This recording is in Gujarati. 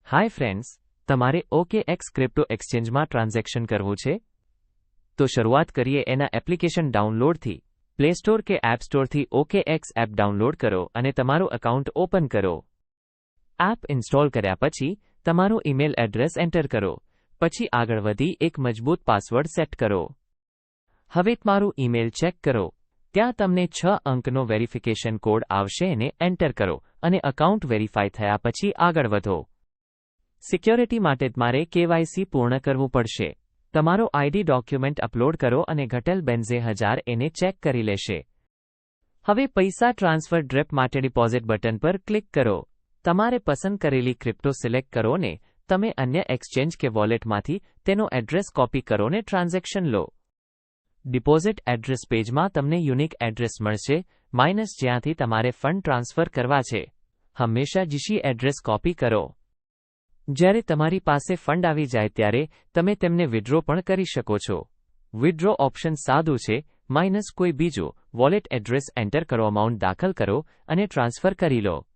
હાય ફ્રેન્ડ્સ, તમારે OKX ક્રિપ્ટો એક્સચેન્જમાં ટ્રાન્ઝેક્શન કરવું છે? તો શરૂઆત કરીએ એના એપ્લિકેશન ડાઉનલોડથી. પ્લે સ્ટોર કે એપ સ્ટોરથી OKX એપ ડાઉનલોડ કરો અને તમારું એકાઉન્ટ ઓપન કરો. એપ ઇન્સ્ટોલ કર્યા પછી તમારું ઈમેલ એડ્રેસ એન્ટર કરો. પછી આગળ વધી એક મજબૂત પાસવર્ડ સેટ કરો. હવે તમારું ઈમેલ ચેક કરો. ત્યાં તમને 6 અંકનો વેરિફિકેશન કોડ આવશે, એને એન્ટર કરો અને એકાઉન્ટ વેરીફાઈ થયા પછી આગળ વધો. સિક્યોરિટી માટે તમારે KYC પૂર્ણ કરવું પડશે. તમારો ID ડોક્યુમેન્ટ અપલોડ કરો અને ઘટેલ બેન્ઝે 1000 એને ચેક કરી લેશે. હવે પૈસા ટ્રાન્સફર ડ્રેપ માટે ડિપોઝિટ બટન પર ક્લિક કરો. તમારે પસંદ કરેલી ક્રિપ્ટો સિલેક્ટ કરો ને તમે અન્ય એક્સચેન્જ કે વોલેટમાંથી તેનો એડ્રેસ કોપી કરો ને ટ્રાન્ઝેક્શન લો. ડિપોઝિટ એડ્રેસ પેજમાં તમને યુનિક એડ્રેસ મળશે, જ્યાંથી તમારે ફંડ ટ્રાન્સફર કરવા છે. હંમેશા જીસી એડ્રેસ કોપી કરો. જ્યારે તમારી પાસે ફંડ આવી જાય ત્યારે તમે તેમને વિથડ્રો પણ કરી શકો છો. વિથડ્રો ઓપ્શન સાદું છે, કોઈ બીજો વોલેટ એડ્રેસ એન્ટર કરો, અમાઉન્ટ દાખલ કરો અને ટ્રાન્સફર કરી લો.